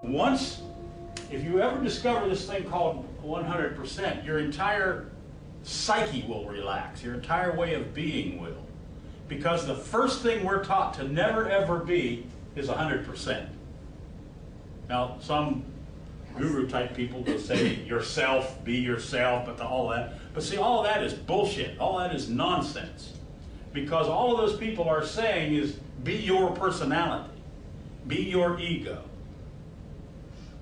Once, if you ever discover this thing called 100%, your entire psyche will relax, your entire way of being will. Because the first thing we're taught to never ever be is 100%. Now, some guru type people will say yourself, be yourself, but all that. But see, all of that is bullshit. All that is nonsense. Because all of those people are saying is be your personality, be your ego.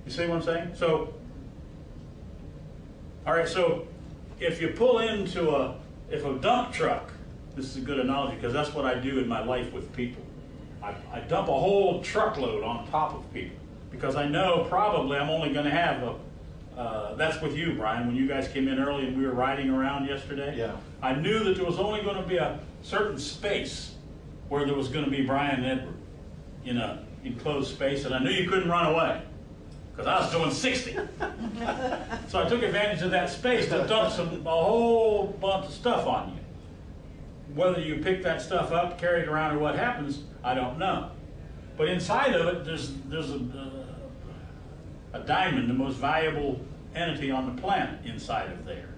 You see what I'm saying? So, all right, so if you pull into if a dump truck, this is a good analogy because that's what I do in my life with people. I dump a whole truckload on top of people because I know probably I'm only going to have that's with you, Brian, when you guys came in early and we were riding around yesterday. Yeah. I knew that there was only going to be a certain space where there was going to be Brian and Edward in an enclosed space, and I knew you couldn't run away because I was doing 60. So I took advantage of that space to dump a whole bunch of stuff on you. Whether you pick that stuff up, carry it around, or what happens, I don't know. But inside of it, there's a diamond, the most valuable entity on the planet inside of there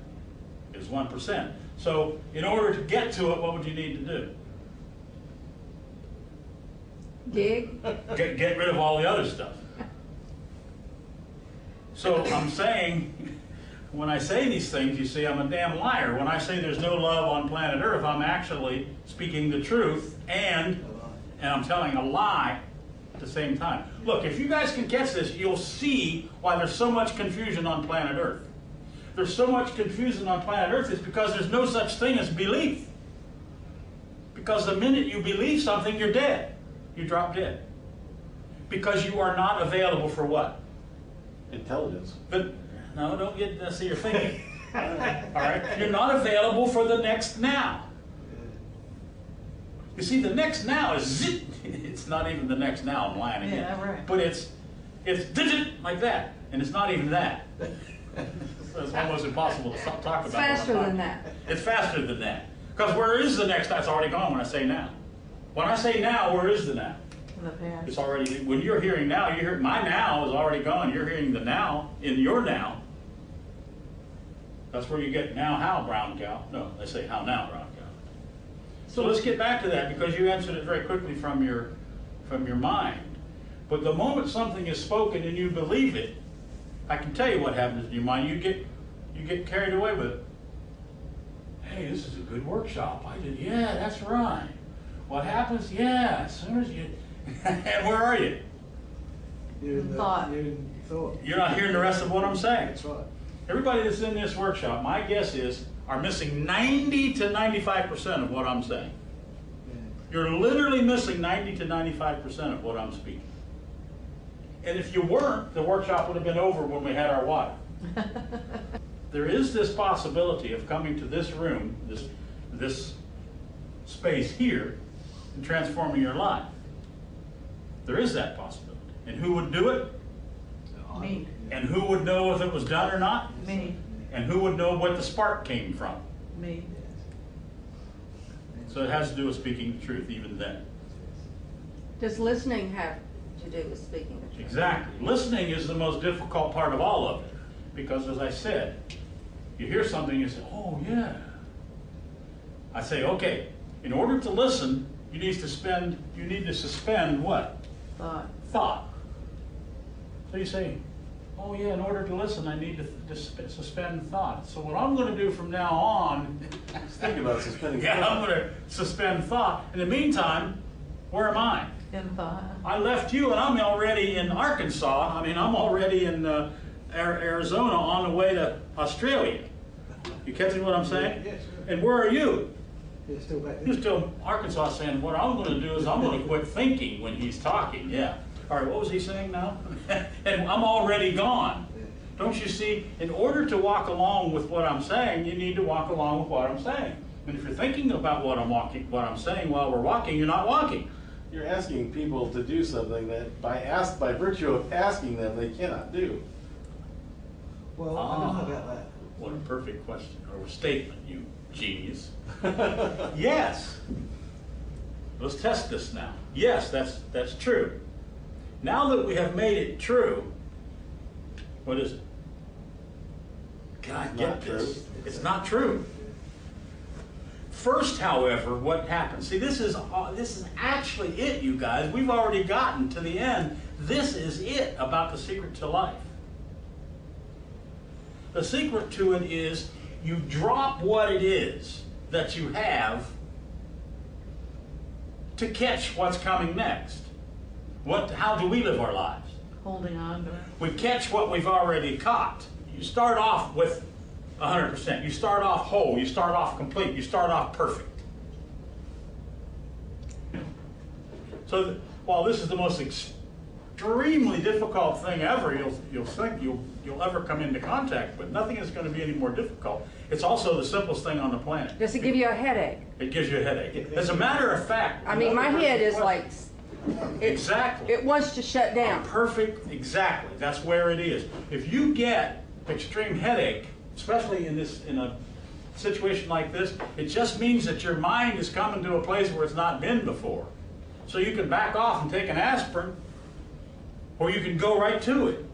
is 1%. So in order to get to it, what would you need to do? Dig? Get rid of all the other stuff. So I'm saying, when I say these things, you see, I'm a damn liar. When I say there's no love on planet Earth, I'm actually speaking the truth and I'm telling a lie at the same time. Look, if you guys can catch this, you'll see why there's so much confusion on planet Earth. There's so much confusion on planet Earth, it's because there's no such thing as belief. Because the minute you believe something, you're dead. You drop dead. Because you are not available for what? Intelligence. But no, don't get see your thinking. All right, you're not available for the next now. You see, the next now is zit. It's not even the next now. I'm lying again. Yeah, right. But it's digit like that, and it's not even that. So it's almost impossible to talk about. It's faster than that. It's faster than that. Because where is the next? That's already gone when I say now. When I say now, where is the now? In the past. It's already, when you're hearing now, you hear my now is already gone. You're hearing the now in your now. That's where you get now how, brown cow. No, they say how now, brown cow. So let's get back to that because you answered it very quickly from your mind. But the moment something is spoken and you believe it, I can tell you what happens in your mind. You get carried away with it. Hey, this is a good workshop. I did, yeah, that's right. What happens? Yeah, as soon as you, and where are you? You're in thought. You're not hearing the rest of what I'm saying. That's right. Everybody that's in this workshop, my guess is, are missing 90 to 95% of what I'm saying. You're literally missing 90 to 95% of what I'm speaking. And if you weren't, the workshop would have been over when we had our water. There is this possibility of coming to this room, this space here, and transforming your life. There is that possibility. And who would do it? Me. And who would know if it was done or not? Me. And who would know what the spark came from? Me. So it has to do with speaking the truth even then. Does listening have to do with speaking the truth? Exactly. Listening is the most difficult part of all of it. Because as I said, you hear something, you say, oh yeah. I say, okay, in order to listen, you need to suspend what? Thought. Thought. So you say, oh yeah, in order to listen, I need to suspend thought. So what I'm going to do from now on, Think about suspending thought. yeah, I'm going to suspend thought. In the meantime, where am I? In thought. I left you and I'm already in Arkansas. I mean, I'm already in Arizona on the way to Australia. You catching what I'm saying? Yes, sir. And where are you? It's still back there. You're still Arkansas saying, what I'm going to do is I'm going to quit thinking when he's talking. Yeah. All right, what was he saying now? And I'm already gone. Don't you see? In order to walk along with what I'm saying, you need to walk along with what I'm saying. And if you're thinking about what I'm saying while we're walking, you're not walking. You're asking people to do something that by virtue of asking them, they cannot do. Well, I don't know about that. What a perfect question or statement, you genius. Yes. Let's test this now. Yes, that's true. Now that we have made it true, what is it? Can I get this? It's not true. First, however, what happens? See, this is actually it, you guys. We've already gotten to the end. This is it about the secret to life. The secret to it is you drop what it is that you have to catch what's coming next. How do we live our lives? Holding on to it. We catch what we've already caught. You start off with 100%. You start off whole. You start off complete. You start off perfect. So while this is the most extremely difficult thing ever you'll think you'll ever come into contact with, nothing is going to be any more difficult. It's also the simplest thing on the planet. Does it give you a headache? It gives you a headache. As a matter of fact, I mean, my head is like... Exactly. It wants to shut down. Perfect, exactly. That's where it is. If you get extreme headache, especially in a situation like this, it just means that your mind is coming to a place where it's not been before. So you can back off and take an aspirin, or you can go right to it.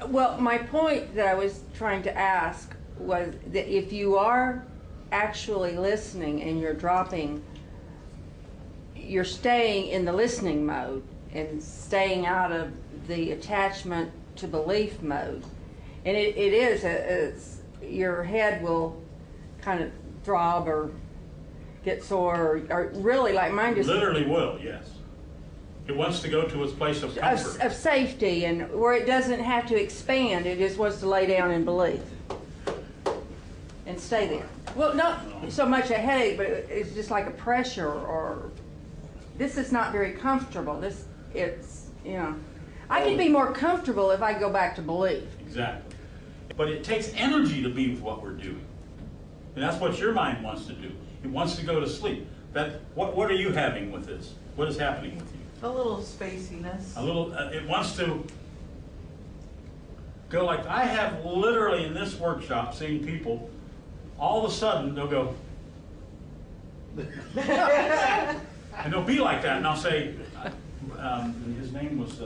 Well, my point that I was trying to ask was that if you are actually listening and you're staying in the listening mode and staying out of the attachment to belief mode. And it is, your head will kind of throb or get sore or really like mine just... Literally will, yes. It wants to go to its place of comfort. Of safety, and where it doesn't have to expand, it just wants to lay down in belief and stay there. Well, not so much a headache, but it's just like a pressure or... This is not very comfortable. I can be more comfortable if I go back to belief. Exactly. But it takes energy to be with what we're doing. And that's what your mind wants to do. It wants to go to sleep. What are you having with this? What is happening with you? A little spaciness. A little, it wants to go like, I have literally in this workshop seen people, all of a sudden they'll go, and they'll be like that, and I'll say, his name was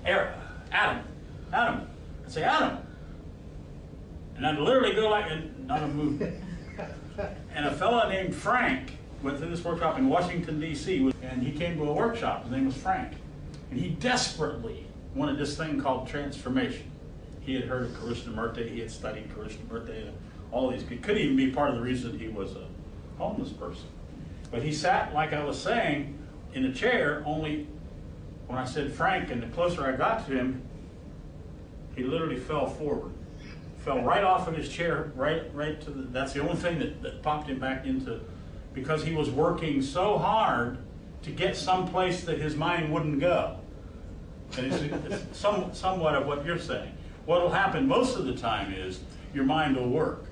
Adam. I'd say, Adam. And I'd literally go like, and not a move. And a fellow named Frank went through this workshop in Washington, D.C., and he came to a workshop. His name was Frank. And he desperately wanted this thing called transformation. He had heard of Krishnamurti. He had studied Krishnamurti and all these. It could even be part of the reason he was a homeless person. But he sat, like I was saying, in a chair, only when I said Frank, and the closer I got to him, he literally fell forward. Fell right off of his chair, right to the, that's the only thing that popped him back into, because he was working so hard to get someplace that his mind wouldn't go. And it's somewhat of what you're saying. What will happen most of the time is your mind will work,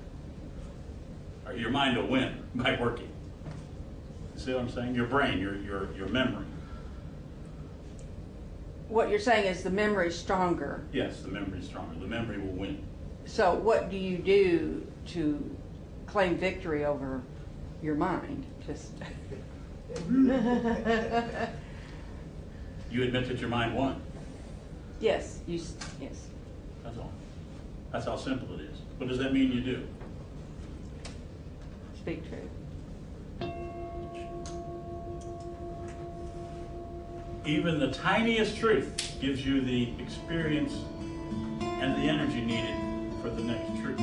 or your mind will win by working. See what I'm saying? Your brain, your memory. What you're saying is the memory's stronger. Yes, the memory's stronger. The memory will win. So what do you do to claim victory over your mind? Just You admit that your mind won. yes, yes. That's all. That's how simple it is. What does that mean you do? Speak truth. Even the tiniest truth gives you the experience and the energy needed for the next truth.